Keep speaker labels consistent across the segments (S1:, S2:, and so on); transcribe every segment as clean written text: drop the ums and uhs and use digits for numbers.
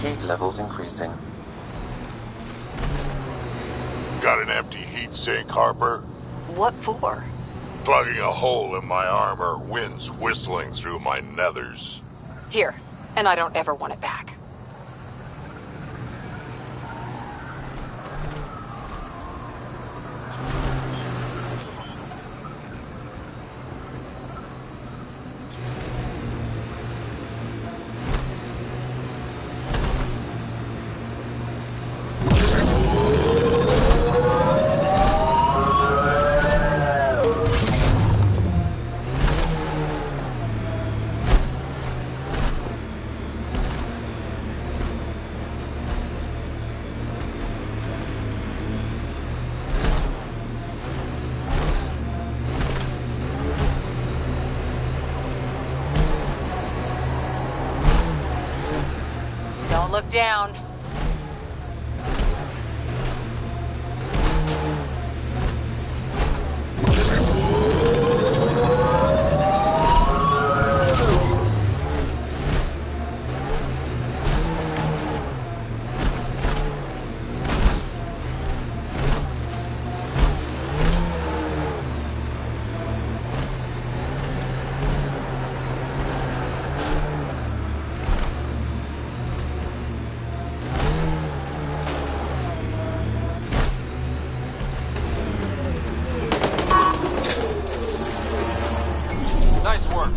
S1: Heat levels increasing.
S2: Got an empty heat sink, Harper?
S3: What for?
S2: Plugging a hole in my armor, wind's whistling through my nethers.
S3: Here, and I don't ever want it back. Don't look down.
S4: Nice work.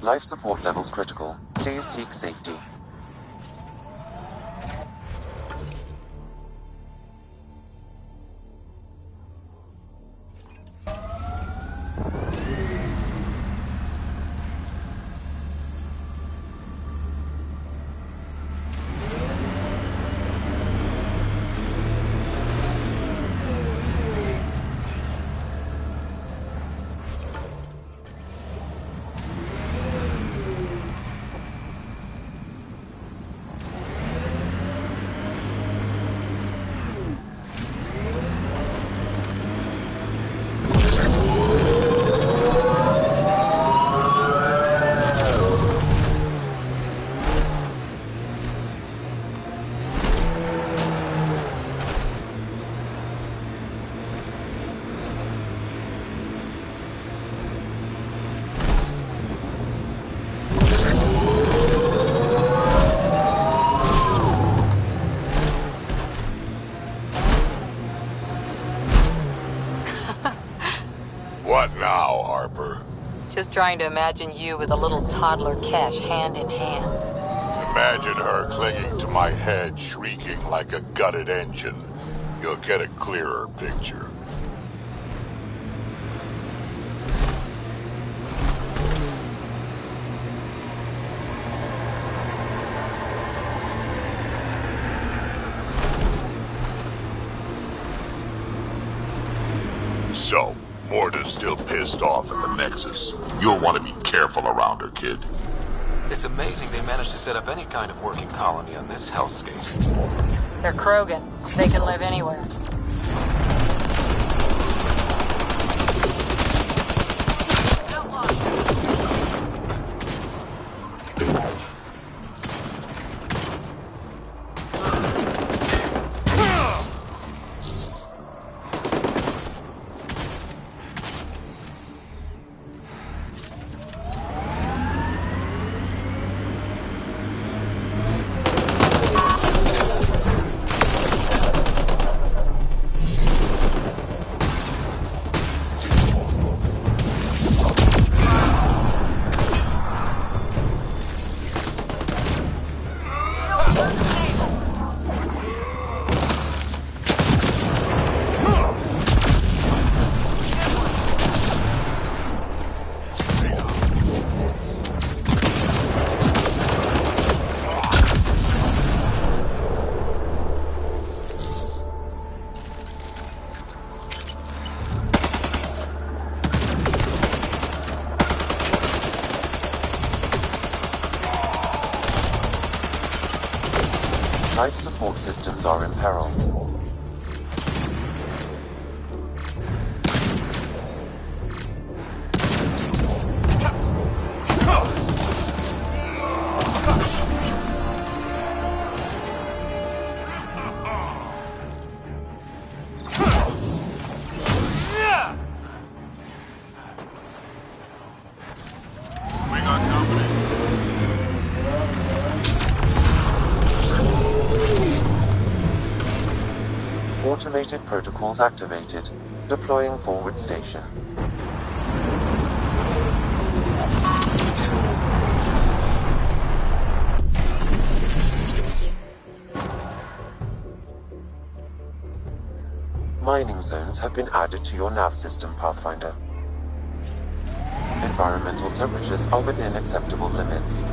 S1: Life support levels critical. Please seek safety.
S2: What now, Harper?
S3: Just trying to imagine you with a little toddler Cash hand in hand.
S2: Imagine her clinging to my head, shrieking like a gutted engine. You'll get a clearer picture. So, Morta's still pissed off at the Nexus. You'll want to be careful around her, kid.
S4: It's amazing they managed to set up any kind of working colony on this hellscape.
S3: They're Krogan. They can live anywhere.
S1: Life support systems are in peril.
S2: We got company.
S1: Automated protocols activated. Deploying forward station. Mining zones have been added to your nav system, Pathfinder. Environmental temperatures are within acceptable limits.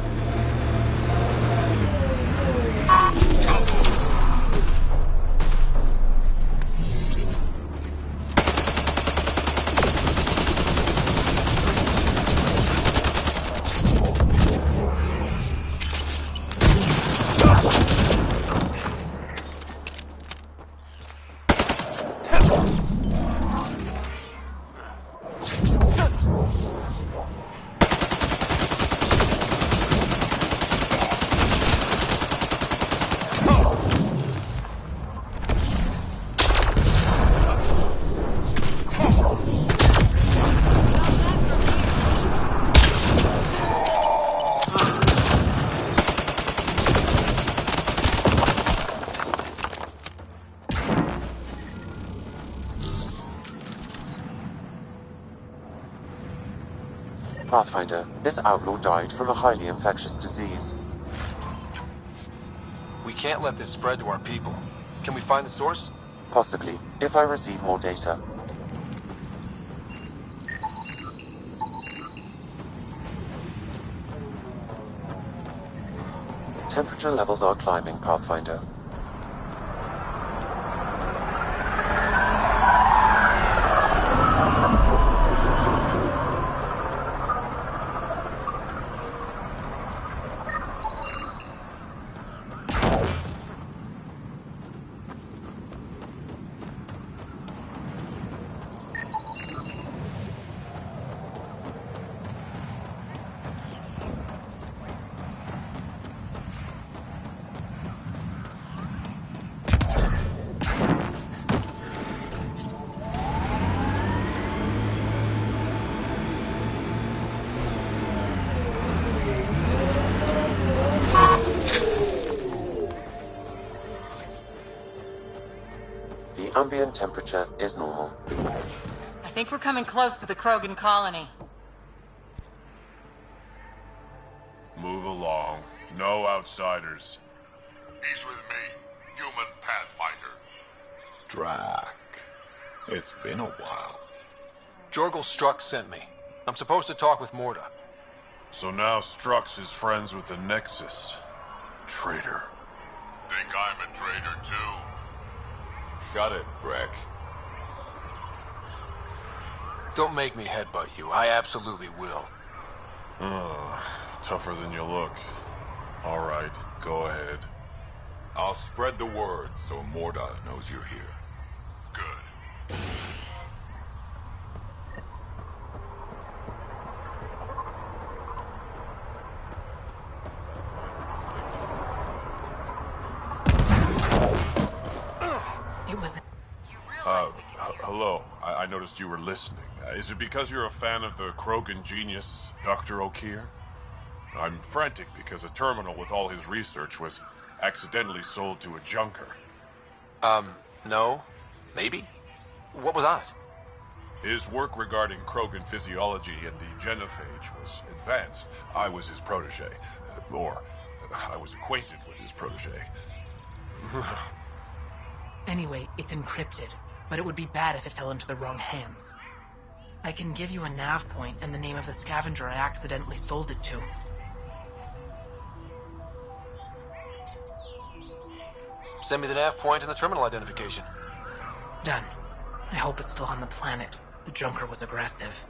S1: Pathfinder, this outlaw died from a highly infectious disease.
S4: We can't let this spread to our people. Can we find the source?
S1: Possibly, if I receive more data. Temperature levels are climbing, Pathfinder. Ambient temperature is normal.
S3: I think we're coming close to the Krogan colony.
S5: Move along. No outsiders.
S2: He's with me, human Pathfinder.
S6: Drac. It's been a while.
S4: Jorgel Strux sent me. I'm supposed to talk with Morda.
S5: So now Strux is friends with the Nexus. Traitor.
S2: Think I'm a traitor too?
S6: Shut it, Breck.
S4: Don't make me headbutt you. I absolutely will.
S5: Tougher than you look. Alright, go ahead.
S6: I'll spread the word so Morda knows you're here.
S2: Good.
S3: It was...
S5: Hello. I noticed you were listening. Is it because you're a fan of the Krogan genius, Dr. O'Keir? I'm frantic because a terminal with all his research was accidentally sold to a junker.
S4: No. Maybe? What was on it?
S5: His work regarding Krogan physiology and the genophage was advanced. I was his protege. Or, I was acquainted with his protege.
S7: Anyway, it's encrypted, but it would be bad if it fell into the wrong hands. I can give you a nav point and the name of the scavenger I accidentally sold it to.
S4: Send me the nav point and the terminal identification.
S7: Done. I hope it's still on the planet. The junker was aggressive.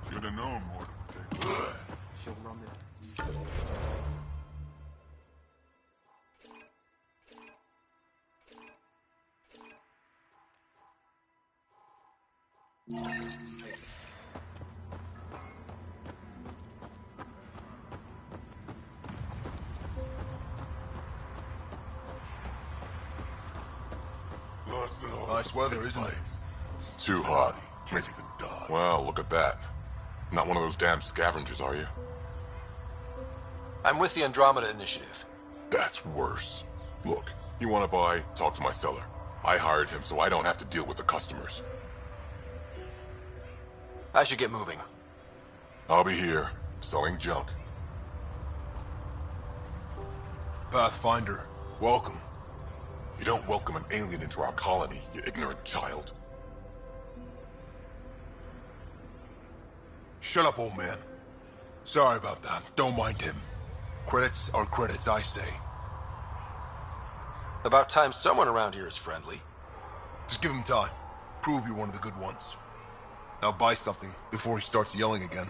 S2: Should have known more would take.
S6: Nice weather, isn't it?
S2: Too hot. Well, look at that. Not one of those damn scavengers, are you?
S4: I'm with the Andromeda Initiative.
S2: That's worse. Look, you want to buy? Talk to my seller. I hired him so I don't have to deal with the customers.
S4: I should get moving.
S2: I'll be here, selling junk.
S6: Pathfinder, welcome.
S2: You don't welcome an alien into our colony, you ignorant child.
S6: Shut up, old man. Sorry about that. Don't mind him. Credits are credits, I say.
S4: About time someone around here is friendly.
S6: Just give him time. Prove you're one of the good ones. Now buy something before he starts yelling again.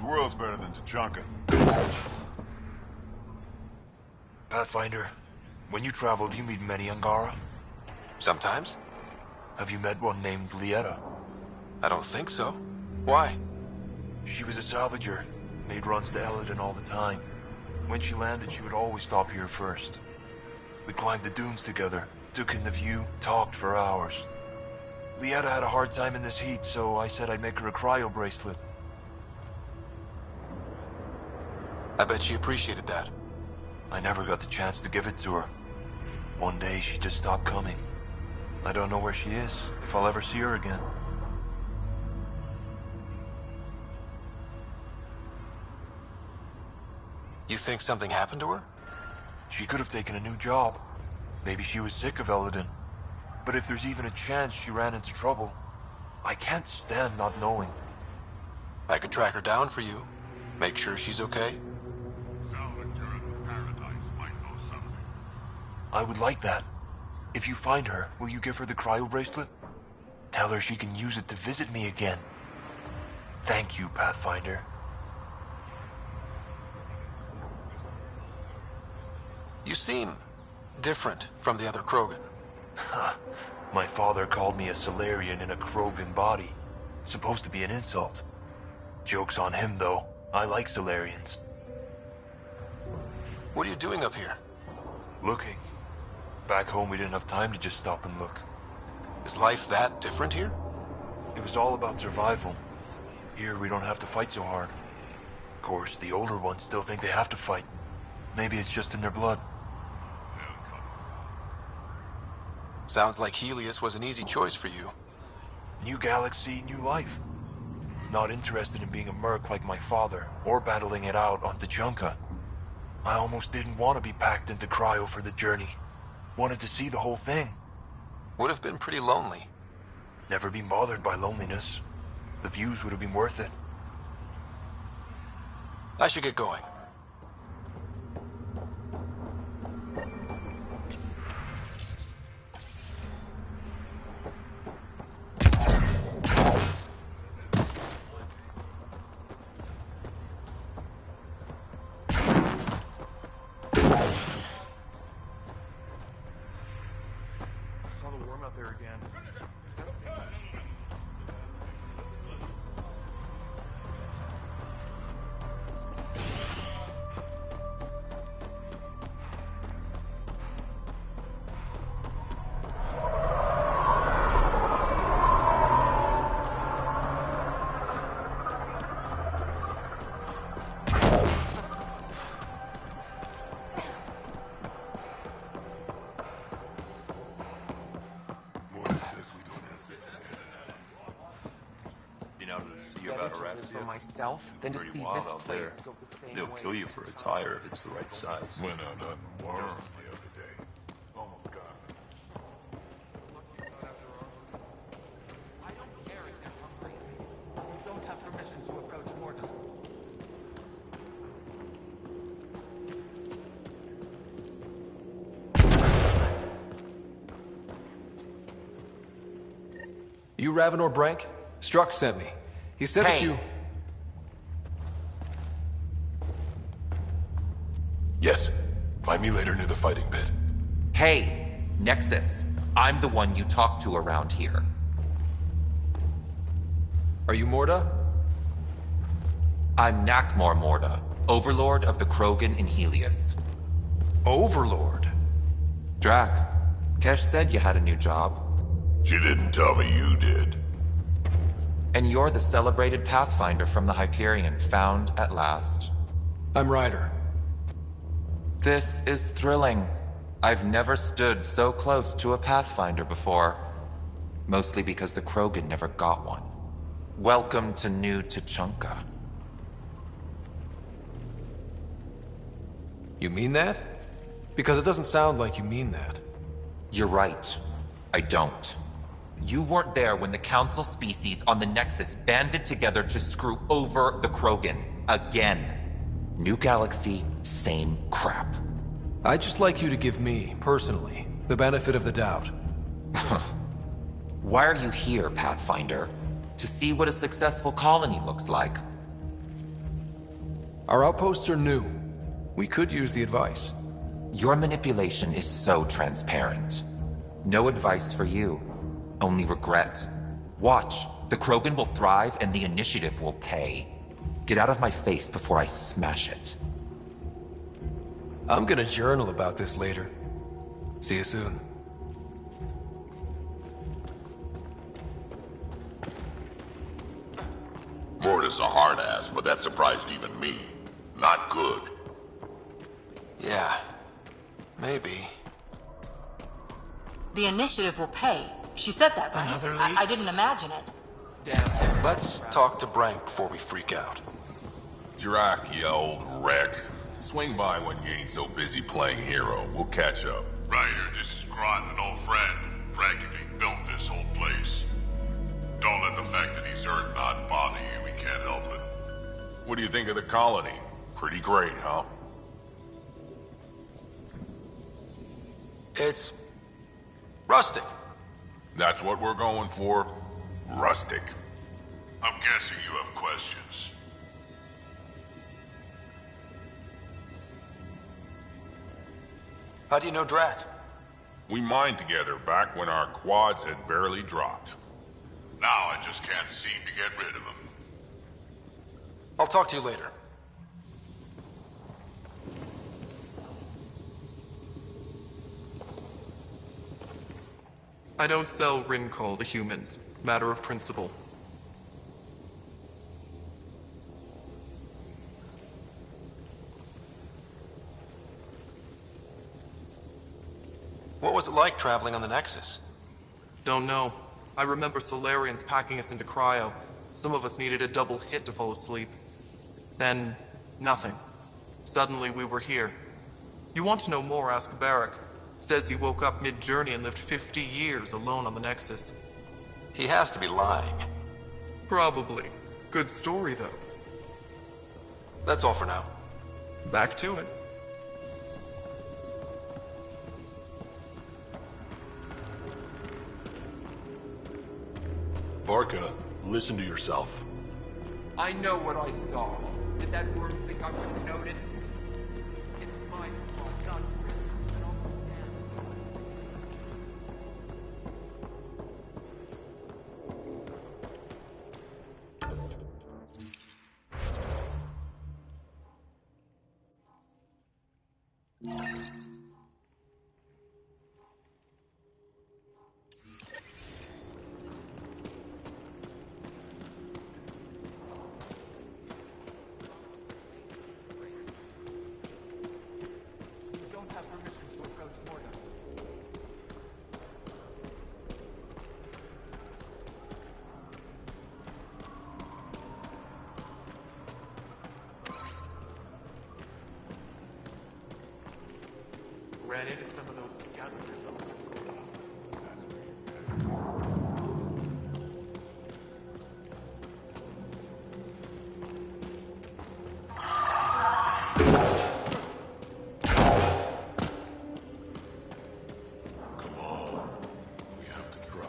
S2: world's better than Tachanka.
S8: Pathfinder, when you travel, do you meet many Angara?
S4: Sometimes.
S8: Have you met one named Lieta?
S4: I don't think so. Why?
S8: She was a salvager, made runs to Eladin all the time. When she landed, she would always stop here first. We climbed the dunes together, took in the view, talked for hours. Lieta had a hard time in this heat, so I said I'd make her a cryo bracelet.
S4: I bet she appreciated that.
S8: I never got the chance to give it to her. One day, she just stopped coming. I don't know where she is, if I'll ever see her again.
S4: You think something happened to her?
S8: She could have taken a new job. Maybe she was sick of Eladin. But if there's even a chance she ran into trouble, I can't stand not knowing.
S4: I could track her down for you. Make sure she's okay.
S8: I would like that. If you find her, will you give her the cryo bracelet? Tell her she can use it to visit me again. Thank you, Pathfinder.
S4: You seem different from the other Krogan.
S8: My father called me a Solarian in a Krogan body. Supposed to be an insult. Joke's on him, though. I like Solarians.
S4: What are you doing up here?
S8: Looking. Back home, we didn't have time to just stop and look.
S4: Is life that different here?
S8: It was all about survival. Here, we don't have to fight so hard. Of course, the older ones still think they have to fight. Maybe it's just in their blood.
S4: Sounds like Helios was an easy choice for you.
S8: New galaxy, new life. Not interested in being a merc like my father, or battling it out on Tachanka. I almost didn't want to be packed into cryo for the journey. Wanted to see the whole thing.
S4: Would have been pretty lonely.
S8: Never been bothered by loneliness. The views would have been worth it.
S4: I should get going.
S9: For myself than to see this place go the same
S10: They'll
S9: way.
S10: kill you for a tire if it's the right size.
S5: Went out on a worm the other day. Almost got me.
S9: I don't care if they're hungry. You don't have permission to approach Morta.
S11: You Ravenor Brank? Struck sent me. He said that you...
S10: Yes. Find me later near the fighting pit.
S12: Hey, Nexus. I'm the one you talk to around here.
S11: Are you Morta?
S12: I'm Nakmor Morta, Overlord of the Krogan in Helios.
S11: Overlord?
S12: Drac, Kesh said you had a new job.
S2: She didn't tell me you did.
S12: And you're the celebrated Pathfinder from the Hyperion, found at last.
S11: I'm Ryder.
S12: This is thrilling. I've never stood so close to a Pathfinder before. Mostly because the Krogan never got one. Welcome to New Tachanka.
S11: You mean that? Because it doesn't sound like you mean that.
S12: You're right. I don't. You weren't there when the Council species on the Nexus banded together to screw over the Krogan. Again. New galaxy, same crap.
S11: I'd just like you to give me, personally, the benefit of the doubt.
S12: Why are you here, Pathfinder? To see what a successful colony looks like?
S11: Our outposts are new. We could use the advice.
S12: Your manipulation is so transparent. No advice for you, only regret. Watch, the Krogan will thrive and the initiative will pay. Get out of my face before I smash it.
S11: I'm gonna journal about this later. See you soon.
S2: Morta's a hard ass, but that surprised even me. Not good.
S4: Yeah. Maybe.
S3: The initiative will pay. She said that, right?
S7: Another leak?
S3: I didn't imagine it.
S7: Damn.
S4: Let's talk to Brank before we freak out.
S10: Drac, you old wreck. Swing by when you ain't so busy playing hero. We'll catch up.
S2: Ryder, this is Grant, an old friend. Practically built this whole place. Don't let the fact that he's hurt not bother you. We can't help it.
S10: What do you think of the colony? Pretty great, huh?
S4: It's... rustic.
S10: That's what we're going for. Rustic.
S2: I'm guessing you have questions.
S4: How do you know Drac?
S10: We mined together back when our quads had barely dropped.
S2: Now I just can't seem to get rid of him.
S4: I'll talk to you later.
S13: I don't sell Rincol to humans. Matter of principle.
S4: What was it like traveling on the Nexus?
S13: Don't know. I remember Solarians packing us into cryo. Some of us needed a double hit to fall asleep. Then, nothing. Suddenly we were here. You want to know more, ask Barrack. Says he woke up mid-journey and lived 50 years alone on the Nexus.
S4: He has to be lying.
S13: Probably. Good story, though.
S4: That's all for now.
S13: Back to it.
S10: Varka, listen to yourself.
S14: I know what I saw. Did that worm think I wouldn't notice? It's my fault, not yours. And I'll go down. Don't have permission to approach Morta.
S13: Ran into some of those scavengers on the patrol.
S10: Come on. We have to try.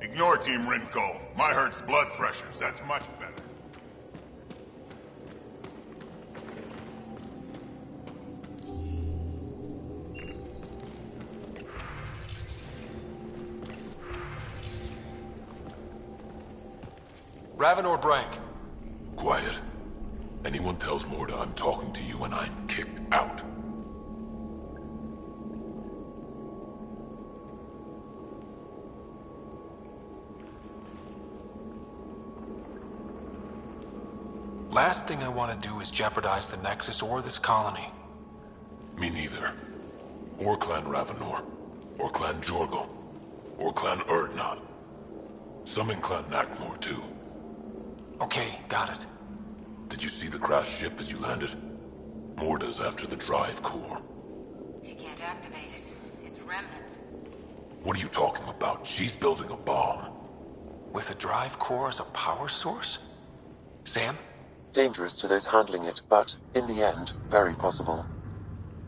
S2: Ignore Team Rinko. My hurt's blood threshers. That's much better.
S4: Raven or Brank?
S10: Quiet. Anyone tells Morta I'm talking to you and I'm kicked out.
S4: Last thing I want to do is jeopardize the Nexus or this colony.
S10: Me neither. Or Clan Ravenor. Or Clan Jorgal. Or Clan Urdnot. Some in Clan Nakmor, too.
S4: Okay, got it.
S10: Did you see the crashed ship as you landed? Morta's after the drive core.
S3: She can't activate it. It's remnant.
S10: What are you talking about? She's building a bomb.
S4: With a drive core as a power source? Sam?
S1: Dangerous to those handling it, but, in the end, very possible.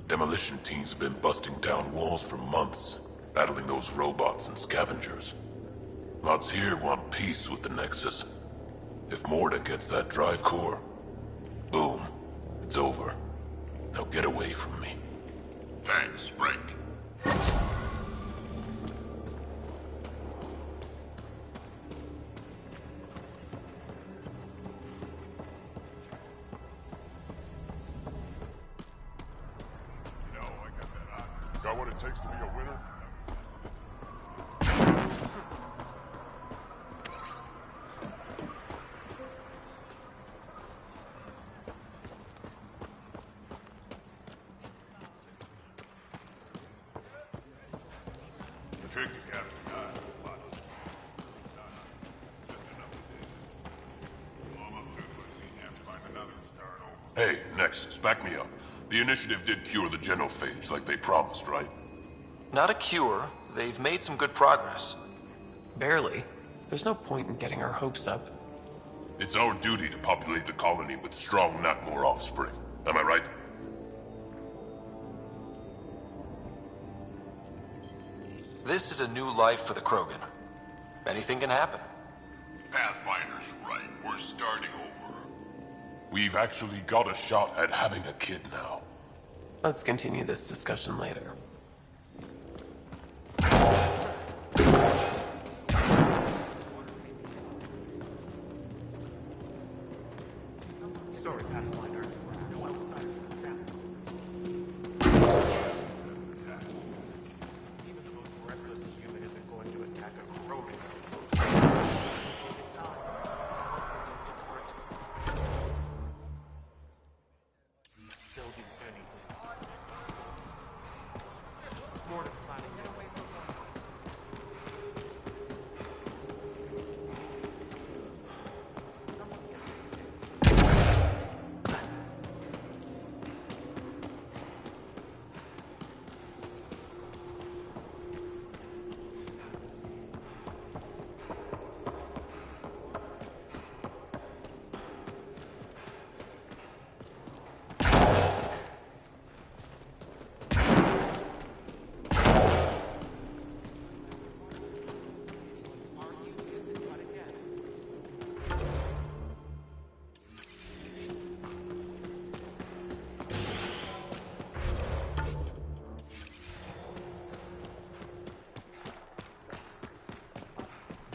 S10: Demolition teams have been busting down walls for months, battling those robots and scavengers. Lots here want peace with the Nexus. If Morta gets that drive core, Boom. It's over. Now get away from me.
S2: Thanks, break.
S10: Got what it takes to be a winner?
S2: Tricky, Captain.
S10: Hey, Nexus, back me up. The initiative did cure the genophage like they promised, right?
S4: Not a cure. They've made some good progress.
S15: Barely. There's no point in getting our hopes up.
S10: It's our duty to populate the colony with strong Nakmor offspring. Am I right?
S4: This is a new life for the Krogan. Anything can happen.
S2: Pathfinder's right. We're starting over.
S10: We've actually got a shot at having a kid now.
S15: Let's continue this discussion later.
S13: Sorry, Pathfinder. No outsider from the family. Even the most reckless human isn't going to attack a Krogan. They'll do anything. Mortis planning. Get away from one.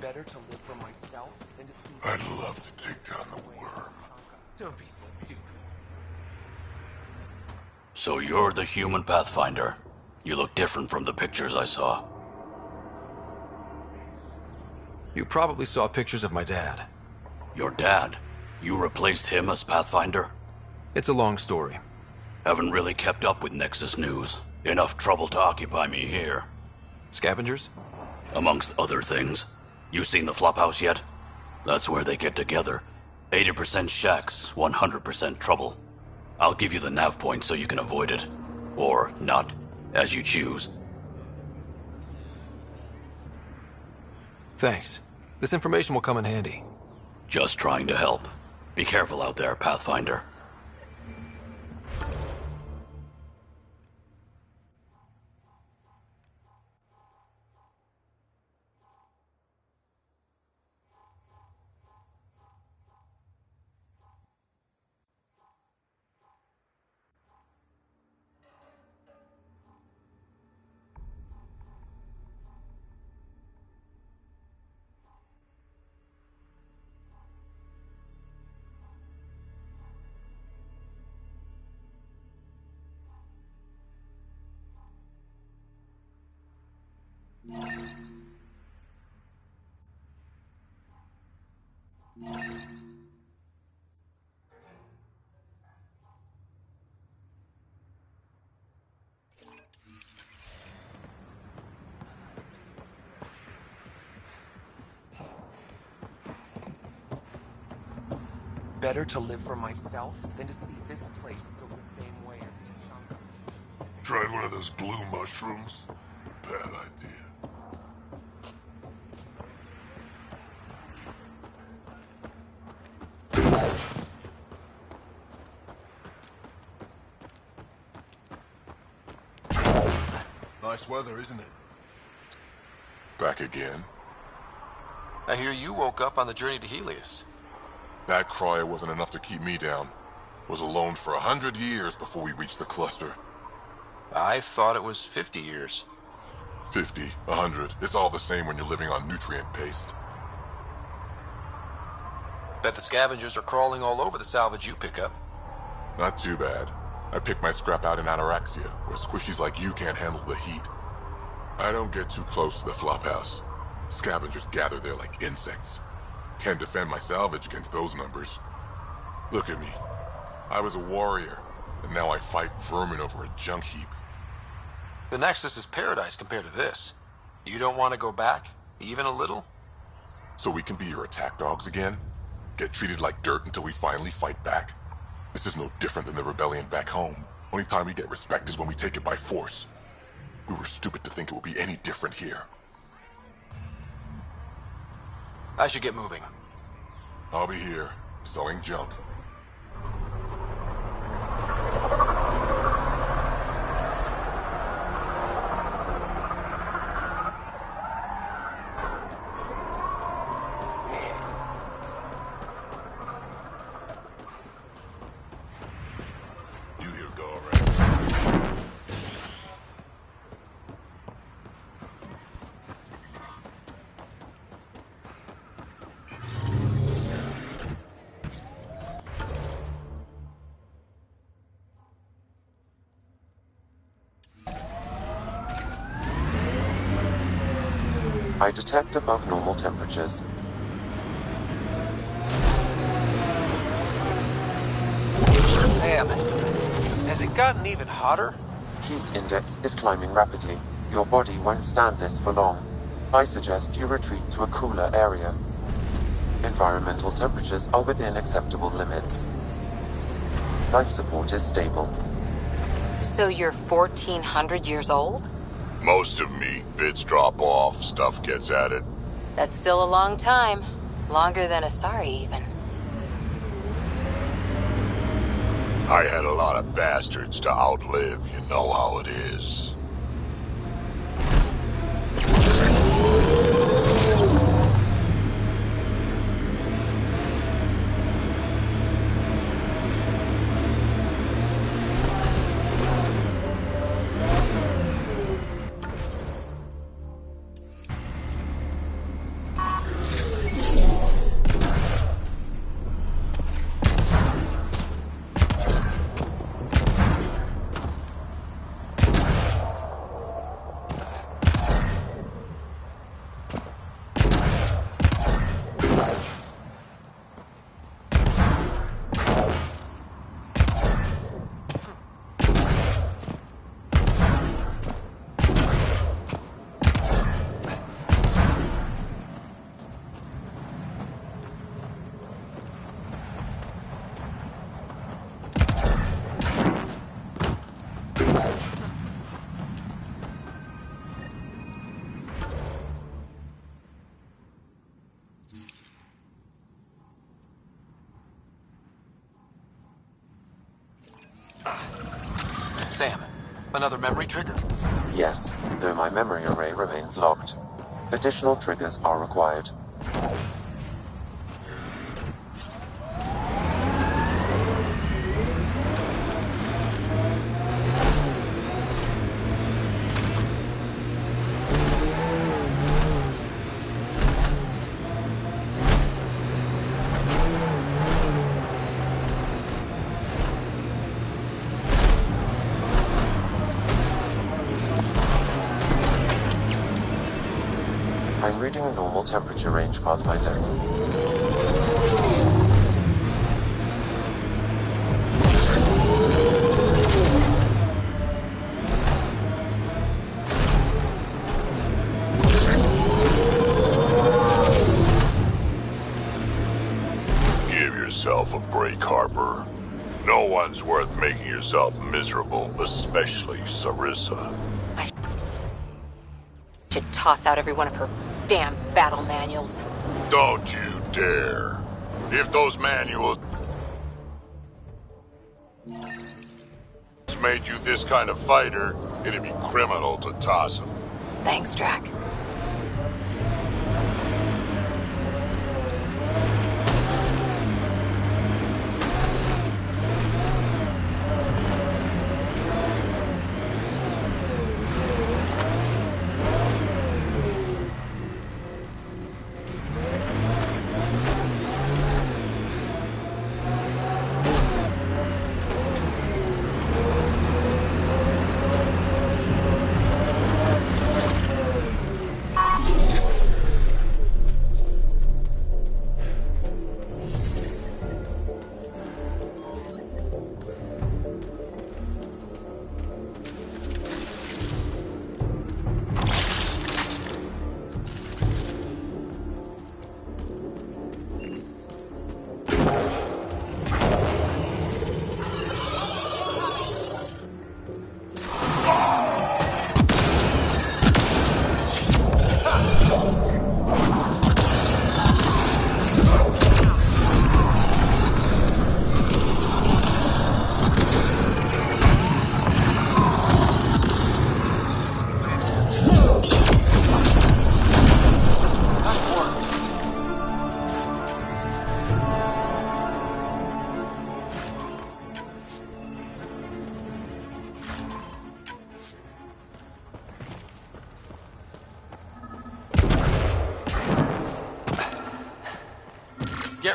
S9: Better to live for myself than to see...
S10: I'd love to take down the worm.
S9: Don't be stupid.
S16: So you're the human Pathfinder. You look different from the pictures I saw.
S11: You probably saw pictures of my dad.
S16: Your dad? You replaced him as Pathfinder?
S11: It's a long story.
S16: Haven't really kept up with Nexus news. Enough trouble to occupy me here.
S11: Scavengers?
S16: Amongst other things. You seen the Flophouse yet? That's where they get together. 80% shacks, 100% trouble. I'll give you the nav point so you can avoid it. Or not, as you choose.
S11: Thanks. This information will come in handy.
S16: Just trying to help. Be careful out there, Pathfinder.
S9: Better to live for myself than to see this place go the same way as T'Chaka.
S10: Tried one of those blue mushrooms? Bad idea.
S6: Nice weather, isn't it?
S10: Back again?
S4: I hear you woke up on the journey to Helios.
S10: That cryo wasn't enough to keep me down. Was alone for 100 years before we reached the cluster.
S4: I thought it was 50 years.
S10: 50, 100, it's all the same when you're living on nutrient paste.
S4: Bet the scavengers are crawling all over the salvage you pick up.
S10: Not too bad. I picked my scrap out in Ataraxia, where squishies like you can't handle the heat. I don't get too close to the flophouse. Scavengers gather there like insects. Can't defend my salvage against those numbers. Look at me. I was a warrior, and now I fight vermin over a junk heap.
S4: The Nexus is paradise compared to this. You don't want to go back? Even a little?
S10: So we can be your attack dogs again? Get treated like dirt until we finally fight back? This is no different than the rebellion back home. Only time we get respect is when we take it by force. We were stupid to think it would be any different here.
S4: I should get moving.
S10: I'll be here, selling junk.
S1: I detect above normal temperatures.
S4: Sam, has it gotten even hotter?
S1: Heat index is climbing rapidly. Your body won't stand this for long. I suggest you retreat to a cooler area. Environmental temperatures are within acceptable limits. Life support is stable.
S3: So you're 1,400 years old?
S2: Most of me. Bits drop off, stuff gets added.
S3: That's still a long time. Longer than Asari, even.
S2: I had a lot of bastards to outlive, you know how it is.
S4: Sam, another memory trigger?
S1: Yes, though my memory array remains locked. Additional triggers are required. I'm reading a normal temperature range, Pathfinder.
S2: Give yourself a break, Harper. No one's worth making yourself miserable, especially Sarissa.
S3: Should toss out every one of her damn battle manuals.
S2: Don't you dare. If those manuals made you this kind of fighter, it'd be criminal to toss them.
S3: Thanks, Drac.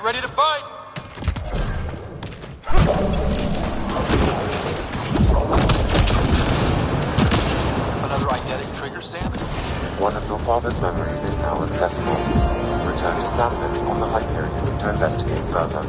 S4: ready to fight! Another eidetic trigger, Sam?
S1: One of your father's memories is now accessible. Return to Sandman on the Hyperion to investigate further.